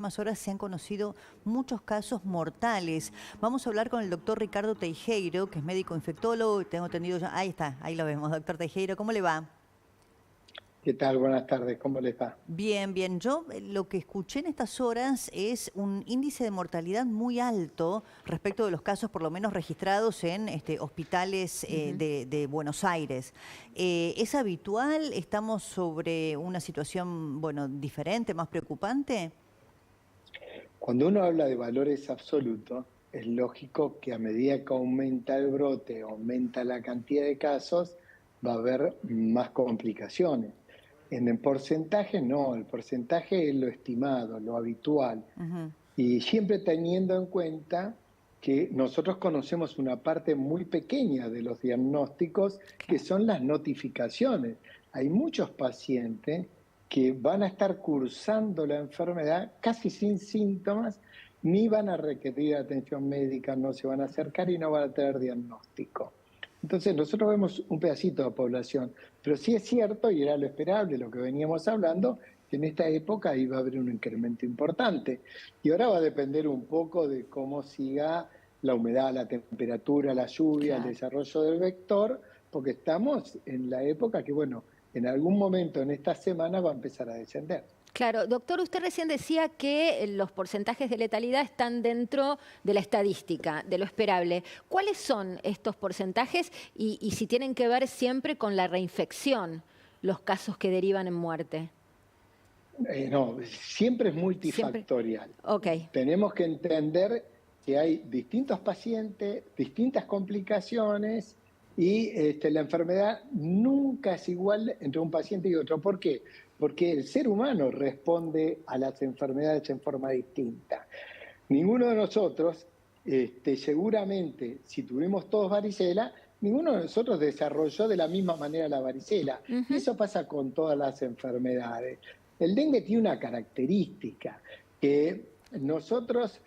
últimas horas se han conocido muchos casos mortales. Vamos a hablar con el doctor Ricardo Teijeiro, que es médico infectólogo. Tengo entendido ya. Ahí está, ahí lo vemos, doctor Teijeiro. ¿Cómo le va? ¿Qué tal? Buenas tardes, ¿cómo les va? Bien, bien. Yo lo que escuché en estas horas es un índice de mortalidad muy alto respecto de los casos, por lo menos registrados en hospitales Ujú. de Buenos Aires. ¿Es habitual? ¿Estamos sobre una situación, bueno, diferente, más preocupante? Cuando uno habla de valores absolutos, es lógico que a medida que aumenta el brote, aumenta la cantidad de casos, va a haber más complicaciones. En el porcentaje no, el porcentaje es lo estimado, lo habitual. Ujú. Y siempre teniendo en cuenta que nosotros conocemos una parte muy pequeña de los diagnósticos, que Claro. son las notificaciones. Hay muchos pacientes que van a estar cursando la enfermedad casi sin síntomas, ni van a requerir atención médica, no se van a acercar y no van a tener diagnóstico. Entonces nosotros vemos un pedacito de población, pero sí es cierto, y era lo esperable, lo que veníamos hablando, que en esta época iba a haber un incremento importante. Y ahora va a depender un poco de cómo siga la humedad, la temperatura, la lluvia, el Claro. desarrollo del vector, porque estamos en la época que, bueno, en algún momento en esta semana va a empezar a descender. Claro, doctor, usted recién decía que los porcentajes de letalidad están dentro de la estadística, de lo esperable. ¿Cuáles son estos porcentajes y si tienen que ver siempre con la reinfección, los casos que derivan en muerte? No, siempre es Siempre. multifactorial. Ok. Tenemos que entender que hay distintos pacientes, distintas complicaciones y la enfermedad nunca es igual entre un paciente y otro. ¿Por qué? Porque el ser humano responde a las enfermedades en forma distinta. Ninguno de nosotros, seguramente, si tuvimos todos varicela, ninguno de nosotros desarrolló de la misma manera la varicela. Y Ujú. eso pasa con todas las enfermedades. El dengue tiene una característica, que nosotros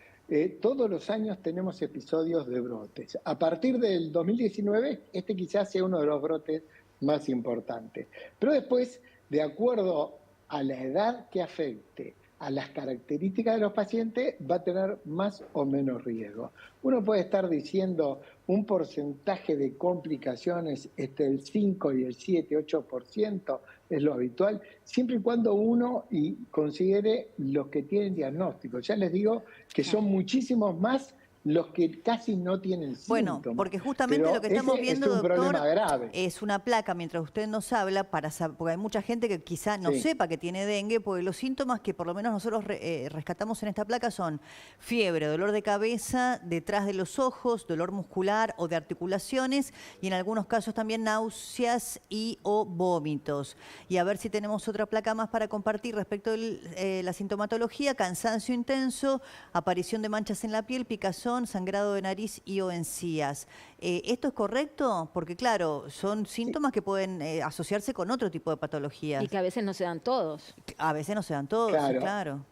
todos los años tenemos episodios de brotes. A partir del 2019, este quizás sea uno de los brotes más importantes. Pero después, de acuerdo a la edad que afecte, a las características de los pacientes, va a tener más o menos riesgo. Uno puede estar diciendo un porcentaje de complicaciones entre el 5 y el 7, 8% es lo habitual, siempre y cuando uno considere los que tienen diagnóstico. Ya les digo que son Claro. muchísimos más los que casi no tienen Bueno, síntomas, porque justamente lo pero que estamos ese es viendo, un problema doctor, grave. es una placa mientras usted nos habla, para porque hay mucha gente que quizá no Sí. sepa que tiene dengue, porque los síntomas que por lo menos nosotros rescatamos en esta placa son fiebre, dolor de cabeza, detrás de los ojos, dolor muscular o de articulaciones y en algunos casos también náuseas y o vómitos. Y a ver si tenemos otra placa más para compartir respecto de la sintomatología: cansancio intenso, aparición de manchas en la piel, picazón, sangrado de nariz y o encías. ¿Esto es correcto? Porque claro, son Sí. síntomas que pueden asociarse con otro tipo de Y patologías. que a veces no se dan todos. A veces no se dan todos, sí, Claro, claro.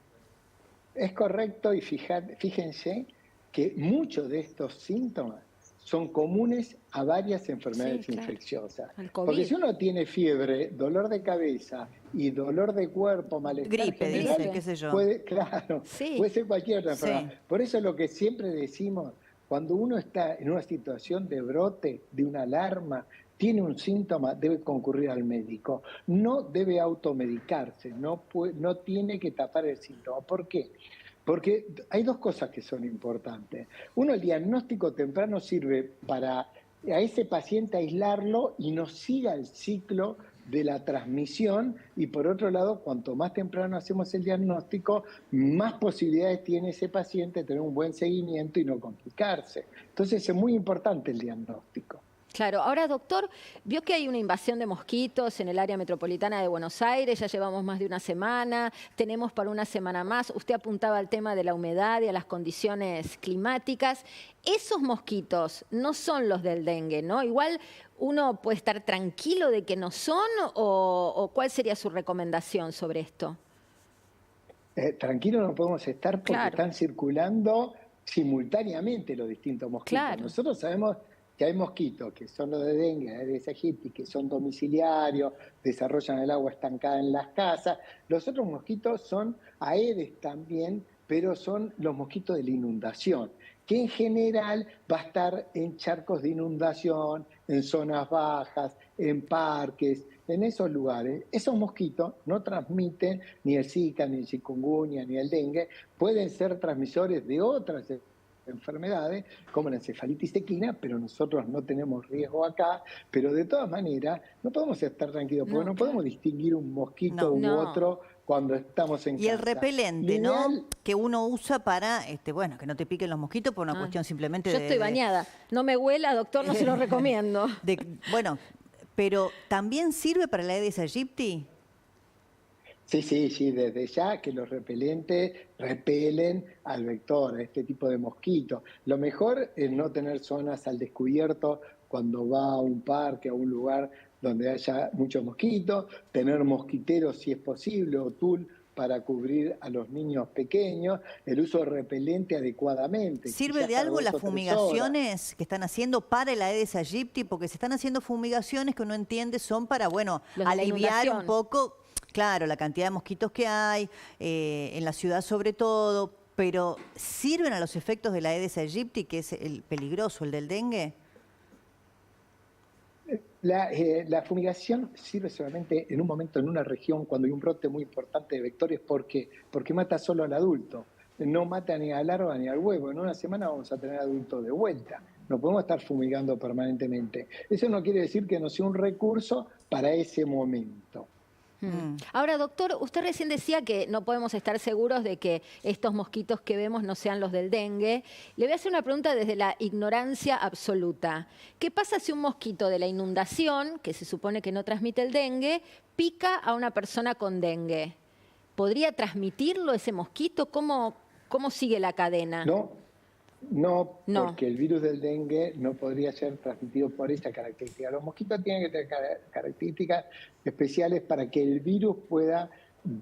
es correcto y fíjense que muchos de estos síntomas son comunes a varias Sí, enfermedades claro. infecciosas. El Porque COVID. si uno tiene fiebre, dolor de cabeza y dolor de cuerpo, malestar Gripe, dice, general, qué Gripe. sé yo. puede, claro, Sí. puede ser cualquier otra enfermedad. Sí. Por eso lo que siempre decimos, cuando uno está en una situación de brote, de una alarma, tiene un síntoma, debe concurrir al médico. No debe automedicarse, no tiene que tapar el síntoma. ¿Por qué? Porque hay dos cosas que son importantes. Uno, el diagnóstico temprano sirve para a ese paciente aislarlo y no siga el ciclo de la transmisión, y por otro lado, cuanto más temprano hacemos el diagnóstico, más posibilidades tiene ese paciente de tener un buen seguimiento y no complicarse. Entonces es muy importante el diagnóstico. Claro, ahora doctor, vio que hay una invasión de mosquitos en el área metropolitana de Buenos Aires, ya llevamos más de una semana, tenemos para una semana más, usted apuntaba al tema de la humedad y a las condiciones climáticas. Esos mosquitos no son los del dengue, ¿no? Igual uno puede estar tranquilo de que no son o ¿cuál sería su recomendación sobre esto? Tranquilos no podemos estar porque Claro, están circulando simultáneamente los distintos mosquitos. claro. Nosotros sabemos que hay mosquitos que son los de dengue, Aedes aegypti, que son domiciliarios, desarrollan el agua estancada en las casas. Los otros mosquitos son Aedes también, pero son los mosquitos de la inundación, que en general va a estar en charcos de inundación, en zonas bajas, en parques, en esos lugares. Esos mosquitos no transmiten ni el Zika, ni el chikungunya, ni el dengue, pueden ser transmisores de otras enfermedades, como la encefalitis equina, pero nosotros no tenemos riesgo acá, pero de todas maneras no podemos estar tranquilos, porque no podemos distinguir un mosquito u otro cuando estamos en casa. Y el repelente, ¿no? Que uno usa para, bueno, que no te piquen los mosquitos por una cuestión simplemente Yo estoy bañada. No me huela, doctor, no se lo recomiendo. Bueno, pero ¿también sirve para la Aedes aegypti? Sí, desde ya que los repelentes repelen al vector, a este tipo de mosquitos. Lo mejor es no tener zonas al descubierto cuando va a un parque, a un lugar donde haya muchos mosquitos, tener mosquiteros si es posible o tul para cubrir a los niños pequeños, el uso de repelente adecuadamente. ¿Sirve de algo las fumigaciones que están haciendo para el Aedes aegypti? Porque se están haciendo fumigaciones que uno entiende son para, bueno, aliviar un poco... Claro, la cantidad de mosquitos que hay, en la ciudad sobre todo, pero ¿sirven a los efectos de la Aedes aegypti, que es el peligroso, el del dengue? La fumigación sirve solamente en un momento, en una región, cuando hay un brote muy importante de vectores. ¿Por qué? Porque mata solo al adulto, no mata ni al larva ni al huevo. En una semana vamos a tener adultos de vuelta. No podemos estar fumigando permanentemente. Eso no quiere decir que no sea un recurso para ese momento. Ahora, doctor, usted recién decía que no podemos estar seguros de que estos mosquitos que vemos no sean los del dengue. Le voy a hacer una pregunta desde la ignorancia absoluta. ¿Qué pasa si un mosquito de la inundación, que se supone que no transmite el dengue, pica a una persona con dengue? ¿Podría transmitirlo ese mosquito? ¿Cómo sigue la cadena? No, porque el virus del dengue no podría ser transmitido por esa característica. Los mosquitos tienen que tener características especiales para que el virus pueda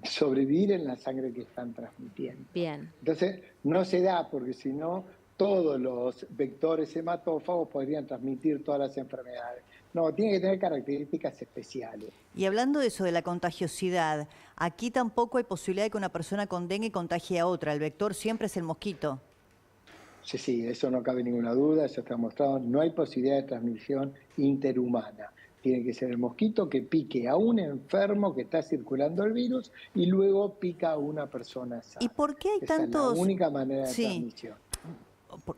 sobrevivir en la sangre que están transmitiendo. Bien. Entonces, no se da, porque si no, todos los vectores hematófagos podrían transmitir todas las enfermedades. No, tiene que tener características especiales. Y hablando de eso, de la contagiosidad, aquí tampoco hay posibilidad de que una persona con dengue contagie a otra. El vector siempre es el mosquito. Sí, eso no cabe ninguna duda, eso está mostrado. No hay posibilidad de transmisión interhumana. Tiene que ser el mosquito que pique a un enfermo que está circulando el virus y luego pica a una persona sana. ¿Y por qué hay tantos...? Es la única manera de transmisión.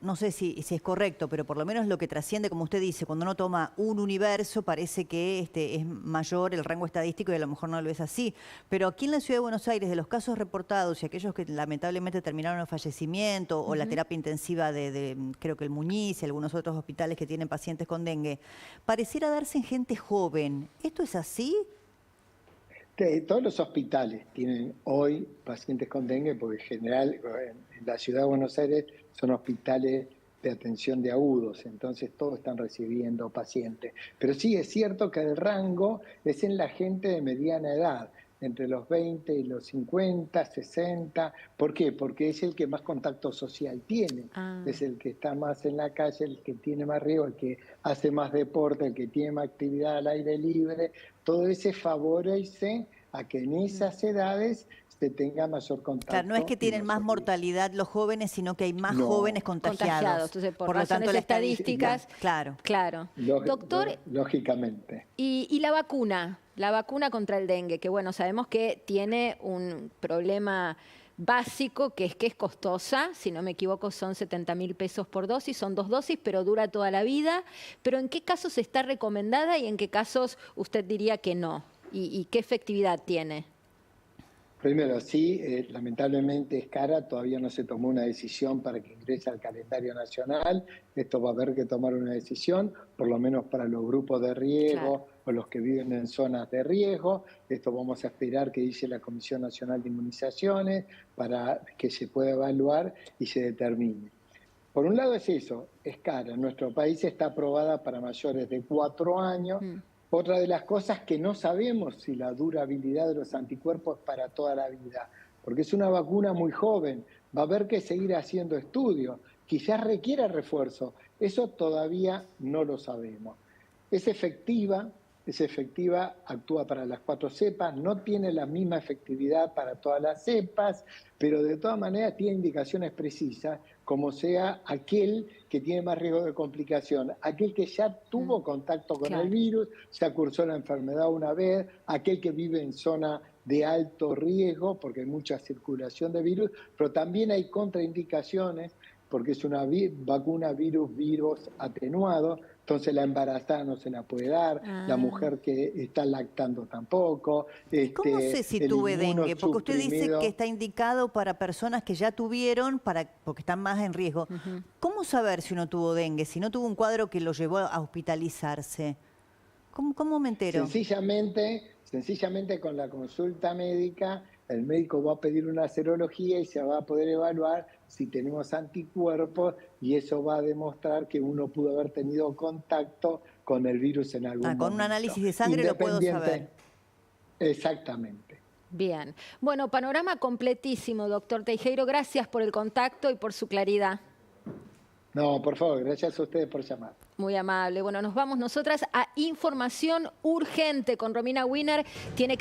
No sé si es correcto, pero por lo menos lo que trasciende, como usted dice, cuando uno toma un universo, parece que es mayor el rango estadístico y a lo mejor no lo es así. Pero aquí en la Ciudad de Buenos Aires, de los casos reportados y aquellos que lamentablemente terminaron en fallecimiento o la terapia intensiva de creo que el Muñiz y algunos otros hospitales que tienen pacientes con dengue, pareciera darse en gente joven. ¿Esto es así? Todos los hospitales tienen hoy pacientes con dengue, porque en general en la Ciudad de Buenos Aires son hospitales de atención de agudos, entonces todos están recibiendo pacientes. Pero sí es cierto que el rango es en la gente de mediana edad, entre los 20 y los 50, 60. ¿Por qué? Porque es el que más contacto social tiene, es el que está más en la calle, el que tiene más riesgo, el que hace más deporte, el que tiene más actividad al aire libre. Todo ese favorece a que en esas edades se tenga mayor contacto. Claro, no es que tienen más mortalidad los jóvenes, sino que hay más jóvenes contagiados. Entonces, por lo tanto, las estadísticas... Claro. Doctor, lógicamente. ¿Y la vacuna? La vacuna contra el dengue, que bueno, sabemos que tiene un problema básico, que es costosa, si no me equivoco son 70.000 pesos por dosis, son 2 dosis, pero dura toda la vida. Pero ¿en qué casos está recomendada y en qué casos usted diría que no? ¿Y qué efectividad tiene? Primero, sí, lamentablemente es cara, todavía no se tomó una decisión para que ingrese al calendario nacional. Esto va a haber que tomar una decisión, por lo menos para los grupos de riesgo o los que viven en zonas de riesgo. Esto vamos a esperar que dice la Comisión Nacional de Inmunizaciones para que se pueda evaluar y se determine. Por un lado es eso, es cara. En nuestro país está aprobada para mayores de 4 años. Otra de las cosas que no sabemos si la durabilidad de los anticuerpos es para toda la vida, porque es una vacuna muy joven, va a haber que seguir haciendo estudios, quizás requiera refuerzo, eso todavía no lo sabemos. Es efectiva, es efectiva, actúa para las 4 cepas, no tiene la misma efectividad para todas las cepas, pero de todas maneras tiene indicaciones precisas, como sea aquel que tiene más riesgo de complicación, aquel que ya tuvo contacto con el virus, ya cursó la enfermedad una vez, aquel que vive en zona de alto riesgo, porque hay mucha circulación de virus, pero también hay contraindicaciones, porque es una vacuna virus atenuado, entonces la embarazada no se la puede dar, la mujer que está lactando tampoco. ¿Cómo sé si tuve dengue? Porque usted dice que está indicado para personas que ya tuvieron, porque están más en riesgo. ¿Cómo saber si uno tuvo dengue, si no tuvo un cuadro que lo llevó a hospitalizarse? ¿Cómo me entero? Sencillamente con la consulta médica, el médico va a pedir una serología y se va a poder evaluar si tenemos anticuerpos y eso va a demostrar que uno pudo haber tenido contacto con el virus en algún momento. Con un análisis de sangre lo puedo saber. Exactamente. Bien. Bueno, panorama completísimo, doctor Teijeiro. Gracias por el contacto y por su claridad. No, por favor, gracias a ustedes por llamar. Muy amable. Bueno, nos vamos nosotras a Información Urgente con Romina Wiener. Tiene que